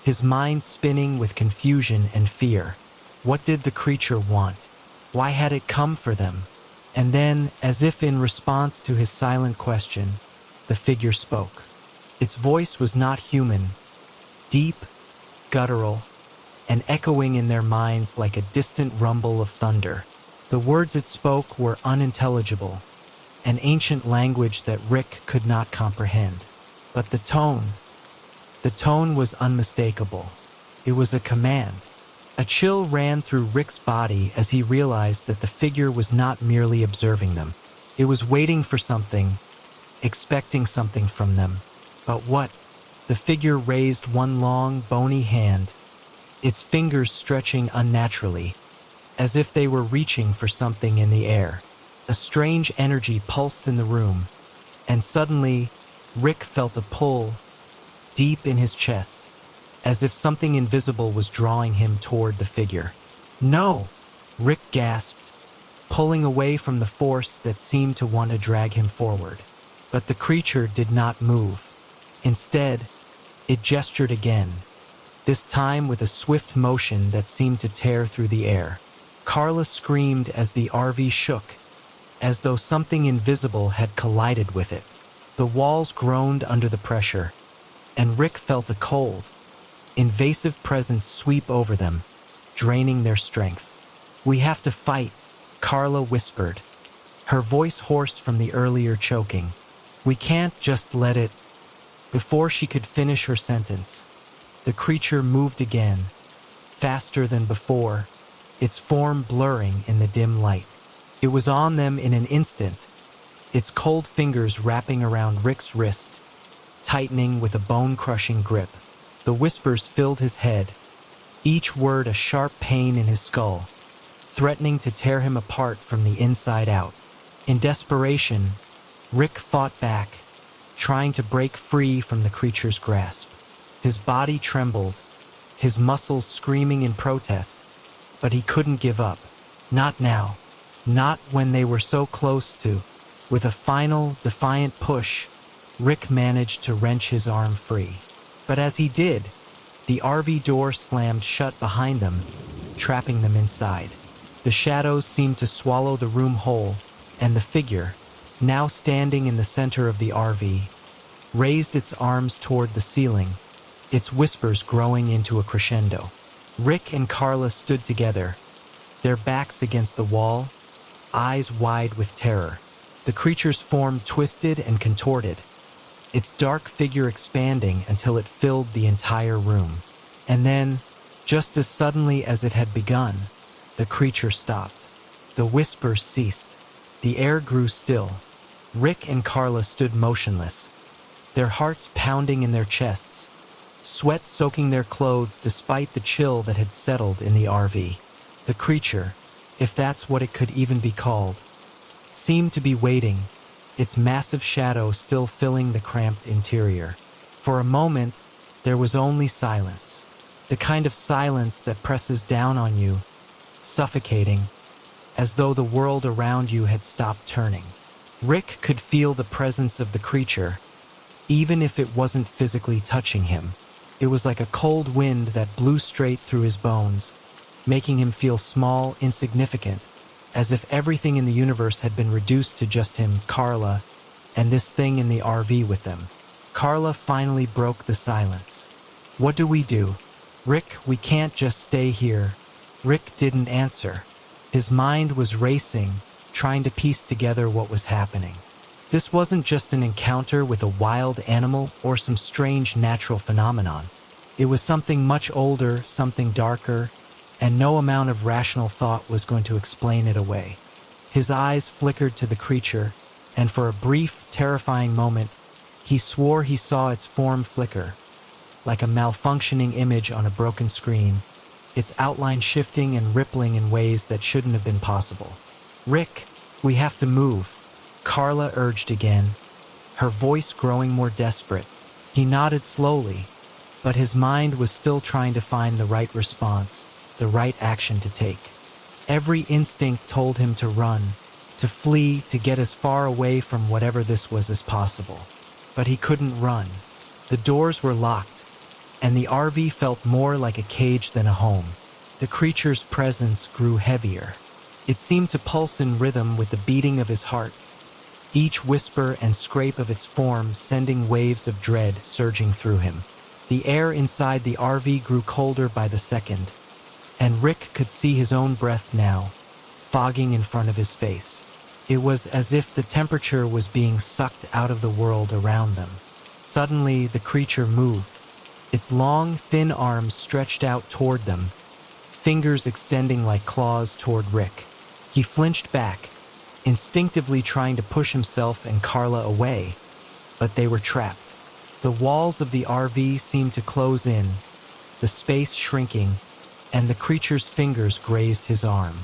his mind spinning with confusion and fear. What did the creature want? Why had it come for them? And then, as if in response to his silent question, the figure spoke. Its voice was not human, deep, guttural, and echoing in their minds like a distant rumble of thunder. The words it spoke were unintelligible, an ancient language that Rick could not comprehend. But the tone was unmistakable. It was a command. A chill ran through Rick's body as he realized that the figure was not merely observing them. It was waiting for something, expecting something from them. But what? The figure raised one long, bony hand, its fingers stretching unnaturally, as if they were reaching for something in the air. A strange energy pulsed in the room, and suddenly, Rick felt a pull deep in his chest, as if something invisible was drawing him toward the figure. "No!" Rick gasped, pulling away from the force that seemed to want to drag him forward. But the creature did not move. Instead, it gestured again, this time with a swift motion that seemed to tear through the air. Carla screamed as the RV shook, as though something invisible had collided with it. The walls groaned under the pressure, and Rick felt a cold, invasive presence sweep over them, draining their strength. "We have to fight," Carla whispered, her voice hoarse from the earlier choking. "We can't just let it—" Before she could finish her sentence, the creature moved again, faster than before, its form blurring in the dim light. It was on them in an instant, its cold fingers wrapping around Rick's wrist, tightening with a bone-crushing grip. The whispers filled his head, each word a sharp pain in his skull, threatening to tear him apart from the inside out. In desperation, Rick fought back, trying to break free from the creature's grasp. His body trembled, his muscles screaming in protest, but he couldn't give up. Not now. Not when they were so close to. With a final, defiant push, Rick managed to wrench his arm free. But as he did, the RV door slammed shut behind them, trapping them inside. The shadows seemed to swallow the room whole, and the figure, now standing in the center of the RV, raised its arms toward the ceiling, its whispers growing into a crescendo. Rick and Carla stood together, their backs against the wall, eyes wide with terror. The creature's form twisted and contorted, its dark figure expanding until it filled the entire room. And then, just as suddenly as it had begun, the creature stopped. The whispers ceased. The air grew still. Rick and Carla stood motionless, their hearts pounding in their chests, sweat soaking their clothes despite the chill that had settled in the RV. The creature, if that's what it could even be called, seemed to be waiting, its massive shadow still filling the cramped interior. For a moment, there was only silence, the kind of silence that presses down on you, suffocating, as though the world around you had stopped turning. Rick could feel the presence of the creature, even if it wasn't physically touching him. It was like a cold wind that blew straight through his bones, making him feel small, insignificant, as if everything in the universe had been reduced to just him, Carla, and this thing in the RV with them. Carla finally broke the silence. "What do we do? Rick, we can't just stay here." Rick didn't answer. His mind was racing, trying to piece together what was happening. This wasn't just an encounter with a wild animal or some strange natural phenomenon. It was something much older, something darker, and no amount of rational thought was going to explain it away. His eyes flickered to the creature, and for a brief, terrifying moment, he swore he saw its form flicker, like a malfunctioning image on a broken screen, its outline shifting and rippling in ways that shouldn't have been possible. "Rick, we have to move," Carla urged again, her voice growing more desperate. He nodded slowly, but his mind was still trying to find the right response, the right action to take. Every instinct told him to run, to flee, to get as far away from whatever this was as possible. But he couldn't run. The doors were locked, and the RV felt more like a cage than a home. The creature's presence grew heavier. It seemed to pulse in rhythm with the beating of his heart, each whisper and scrape of its form sending waves of dread surging through him. The air inside the RV grew colder by the second, and Rick could see his own breath now, fogging in front of his face. It was as if the temperature was being sucked out of the world around them. Suddenly, the creature moved, its long, thin arms stretched out toward them, fingers extending like claws toward Rick. He flinched back, instinctively trying to push himself and Carla away, but they were trapped. The walls of the RV seemed to close in, the space shrinking, and the creature's fingers grazed his arm.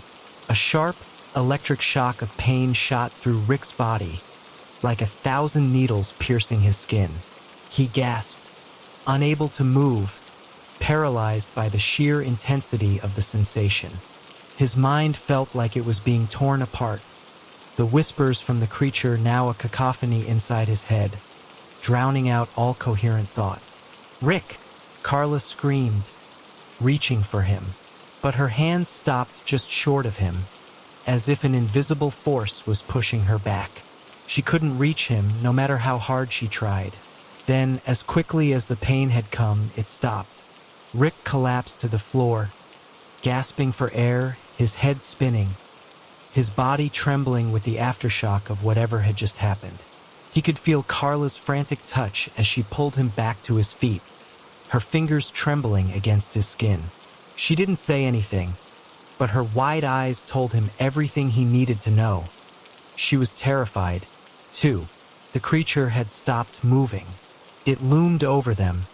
A sharp, electric shock of pain shot through Rick's body, like 1,000 needles piercing his skin. He gasped, unable to move, paralyzed by the sheer intensity of the sensation. His mind felt like it was being torn apart, the whispers from the creature now a cacophony inside his head, drowning out all coherent thought. "Rick!" Carla screamed, reaching for him, but her hands stopped just short of him, as if an invisible force was pushing her back. She couldn't reach him, no matter how hard she tried. Then, as quickly as the pain had come, it stopped. Rick collapsed to the floor, gasping for air, his head spinning, his body trembling with the aftershock of whatever had just happened. He could feel Carla's frantic touch as she pulled him back to his feet, her fingers trembling against his skin. She didn't say anything, but her wide eyes told him everything he needed to know. She was terrified, too. The creature had stopped moving. It loomed over them,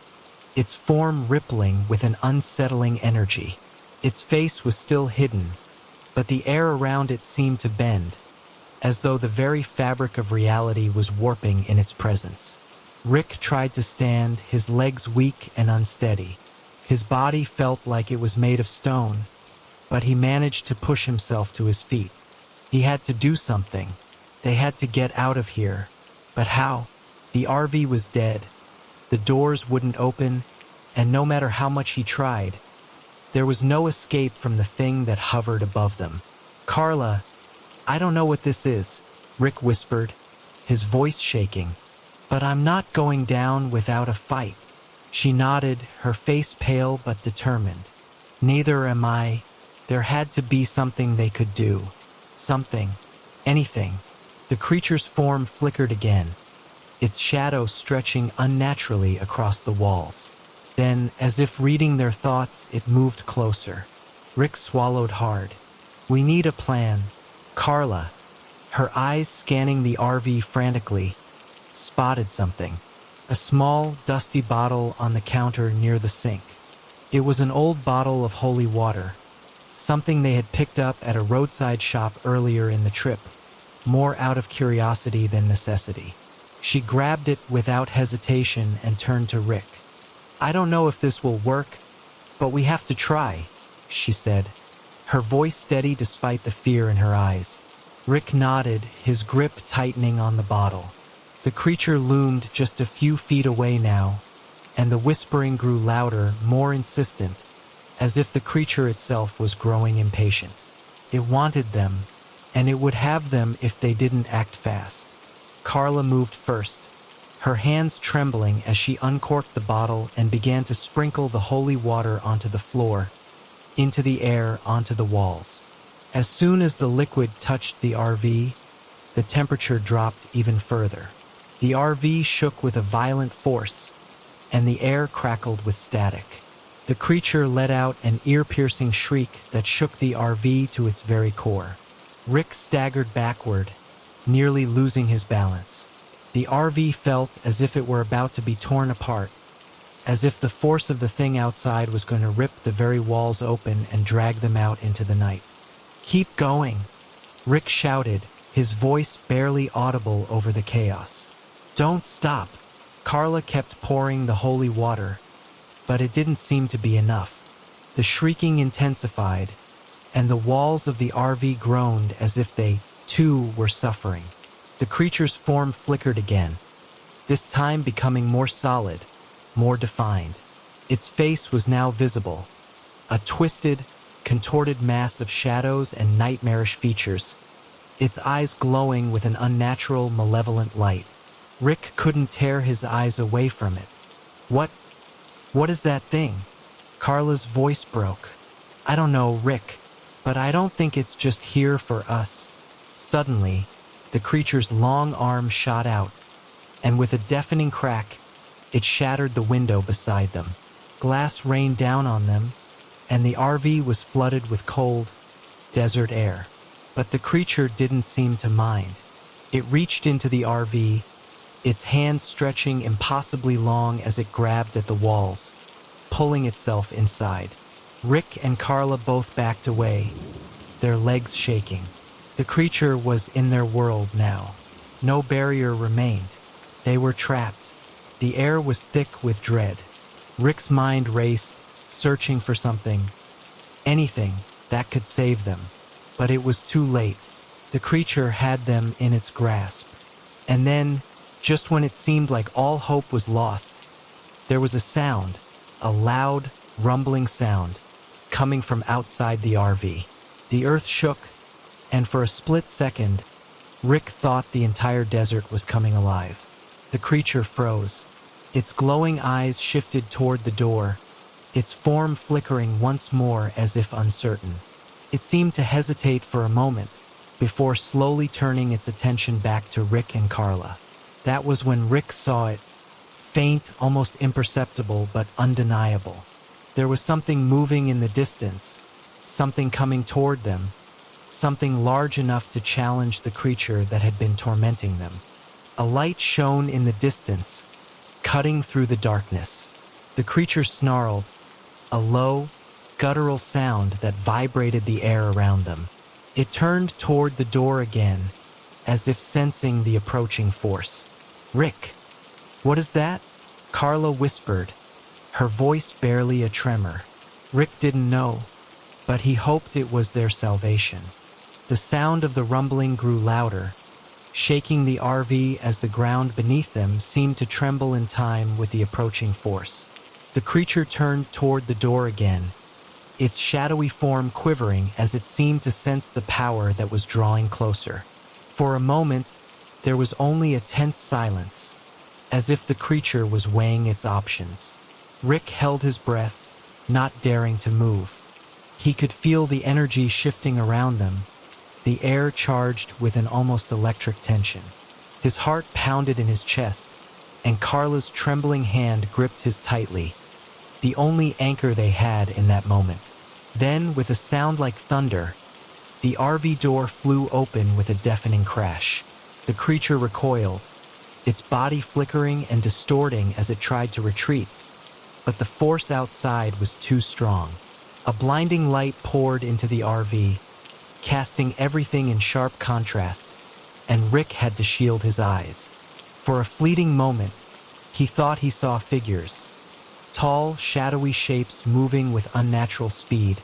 its form rippling with an unsettling energy. Its face was still hidden, but the air around it seemed to bend, as though the very fabric of reality was warping in its presence. Rick tried to stand, his legs weak and unsteady. His body felt like it was made of stone, but he managed to push himself to his feet. He had to do something. They had to get out of here. But how? The RV was dead. The doors wouldn't open, and no matter how much he tried, there was no escape from the thing that hovered above them. "Carla, I don't know what this is," Rick whispered, his voice shaking. "But I'm not going down without a fight." She nodded, her face pale but determined. "Neither am I." There had to be something they could do. Something. Anything. The creature's form flickered again, its shadow stretching unnaturally across the walls. Then, as if reading their thoughts, it moved closer. Rick swallowed hard. "We need a plan." Carla, her eyes scanning the RV frantically, spotted something. A small, dusty bottle on the counter near the sink. It was an old bottle of holy water, something they had picked up at a roadside shop earlier in the trip, more out of curiosity than necessity. She grabbed it without hesitation and turned to Rick. "I don't know if this will work, but we have to try," she said, her voice steady despite the fear in her eyes. Rick nodded, his grip tightening on the bottle. The creature loomed just a few feet away now, and the whispering grew louder, more insistent, as if the creature itself was growing impatient. It wanted them, and it would have them if they didn't act fast. Carla moved first, her hands trembling as she uncorked the bottle and began to sprinkle the holy water onto the floor, into the air, onto the walls. As soon as the liquid touched the RV, the temperature dropped even further. The RV shook with a violent force, and the air crackled with static. The creature let out an ear-piercing shriek that shook the RV to its very core. Rick staggered backward, nearly losing his balance. The RV felt as if it were about to be torn apart, as if the force of the thing outside was going to rip the very walls open and drag them out into the night. "Keep going," Rick shouted, his voice barely audible over the chaos. "Don't stop." Carla kept pouring the holy water, but it didn't seem to be enough. The shrieking intensified, and the walls of the RV groaned as if they, too, were suffering. The creature's form flickered again, this time becoming more solid, more defined. Its face was now visible, a twisted, contorted mass of shadows and nightmarish features, its eyes glowing with an unnatural, malevolent light. Rick couldn't tear his eyes away from it. What is that thing?" Carla's voice broke. "I don't know, Rick, but I don't think it's just here for us." Suddenly, the creature's long arm shot out, and with a deafening crack, it shattered the window beside them. Glass rained down on them, and the RV was flooded with cold, desert air. But the creature didn't seem to mind. It reached into the RV, its hands stretching impossibly long as it grabbed at the walls, pulling itself inside. Rick and Carla both backed away, their legs shaking. The creature was in their world now. No barrier remained. They were trapped. The air was thick with dread. Rick's mind raced, searching for something, anything that could save them. But it was too late. The creature had them in its grasp. And then, just when it seemed like all hope was lost, there was a sound, a loud, rumbling sound, coming from outside the RV. The earth shook, and for a split second, Rick thought the entire desert was coming alive. The creature froze. Its glowing eyes shifted toward the door, its form flickering once more as if uncertain. It seemed to hesitate for a moment, before slowly turning its attention back to Rick and Carla. That was when Rick saw it, faint, almost imperceptible, but undeniable. There was something moving in the distance, something coming toward them, something large enough to challenge the creature that had been tormenting them. A light shone in the distance, cutting through the darkness. The creature snarled, a low, guttural sound that vibrated the air around them. It turned toward the door again, as if sensing the approaching force. "Rick, what is that?" Carla whispered, her voice barely a tremor. Rick didn't know, but he hoped it was their salvation. The sound of the rumbling grew louder, shaking the RV as the ground beneath them seemed to tremble in time with the approaching force. The creature turned toward the door again, its shadowy form quivering as it seemed to sense the power that was drawing closer. For a moment, there was only a tense silence, as if the creature was weighing its options. Rick held his breath, not daring to move. He could feel the energy shifting around them, the air charged with an almost electric tension. His heart pounded in his chest, and Carla's trembling hand gripped his tightly, the only anchor they had in that moment. Then, with a sound like thunder, the RV door flew open with a deafening crash. The creature recoiled, its body flickering and distorting as it tried to retreat, but the force outside was too strong. A blinding light poured into the RV, casting everything in sharp contrast, and Rick had to shield his eyes. For a fleeting moment, he thought he saw figures, tall, shadowy shapes moving with unnatural speed,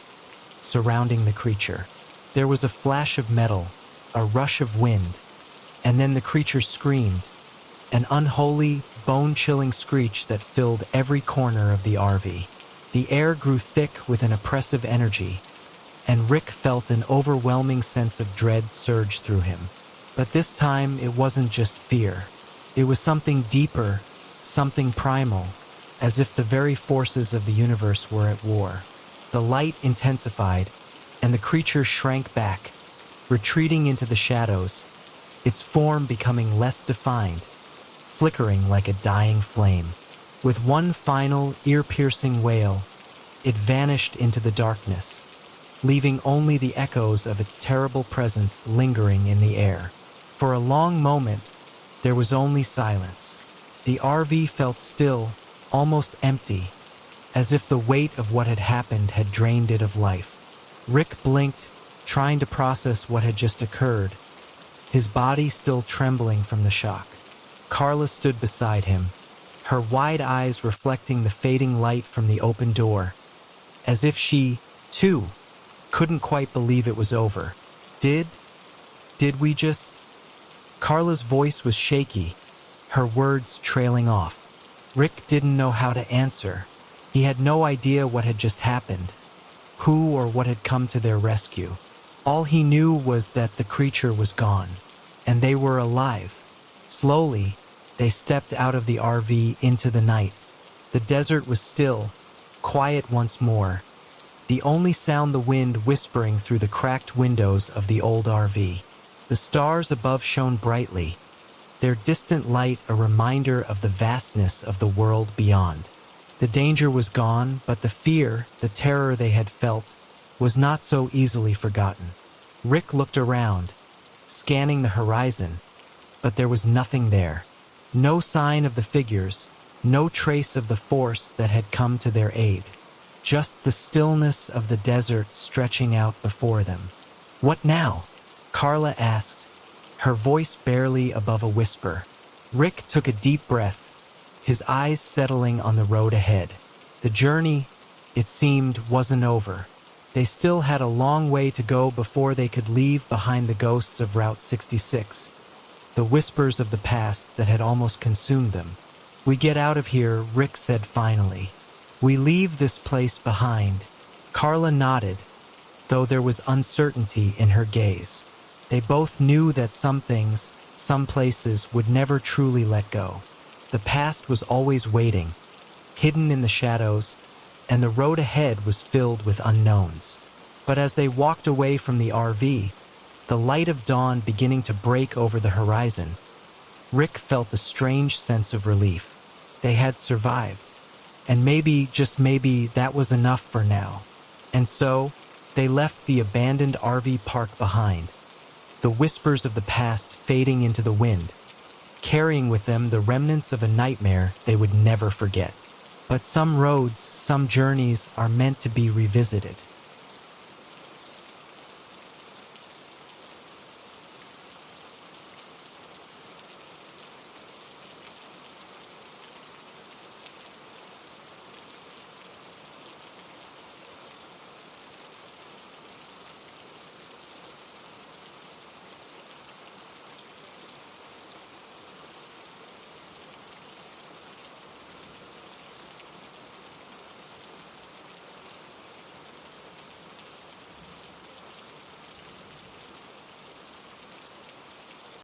surrounding the creature. There was a flash of metal, a rush of wind, and then the creature screamed, an unholy, bone-chilling screech that filled every corner of the RV. The air grew thick with an oppressive energy, and Rick felt an overwhelming sense of dread surge through him. But this time, it wasn't just fear. It was something deeper, something primal, as if the very forces of the universe were at war. The light intensified, and the creature shrank back, retreating into the shadows, its form becoming less defined, flickering like a dying flame. With one final, ear-piercing wail, it vanished into the darkness, leaving only the echoes of its terrible presence lingering in the air. For a long moment, there was only silence. The RV felt still, almost empty, as if the weight of what had happened had drained it of life. Rick blinked, trying to process what had just occurred, his body still trembling from the shock. Carla stood beside him, her wide eyes reflecting the fading light from the open door, as if she, too, couldn't quite believe it was over. Did we just... Carla's voice was shaky, her words trailing off. Rick didn't know how to answer. He had no idea what had just happened, who or what had come to their rescue. All he knew was that the creature was gone, and they were alive. Slowly, they stepped out of the RV into the night. The desert was still, quiet once more, the only sound the wind whispering through the cracked windows of the old RV. The stars above shone brightly, their distant light a reminder of the vastness of the world beyond. The danger was gone, but the fear, the terror they had felt, was not so easily forgotten. Rick looked around, scanning the horizon, but there was nothing there. No sign of the figures, no trace of the force that had come to their aid. Just the stillness of the desert stretching out before them. "What now?" Carla asked, her voice barely above a whisper. Rick took a deep breath, his eyes settling on the road ahead. The journey, it seemed, wasn't over. They still had a long way to go before they could leave behind the ghosts of Route 66, the whispers of the past that had almost consumed them. "We get out of here," Rick said finally. "We leave this place behind." Carla nodded, though there was uncertainty in her gaze. They both knew that some things, some places, would never truly let go. The past was always waiting, hidden in the shadows, and the road ahead was filled with unknowns. But as they walked away from the RV, the light of dawn beginning to break over the horizon, Rick felt a strange sense of relief. They had survived. And maybe, just maybe, that was enough for now. And so, they left the abandoned RV park behind, the whispers of the past fading into the wind, carrying with them the remnants of a nightmare they would never forget. But some roads, some journeys are meant to be revisited.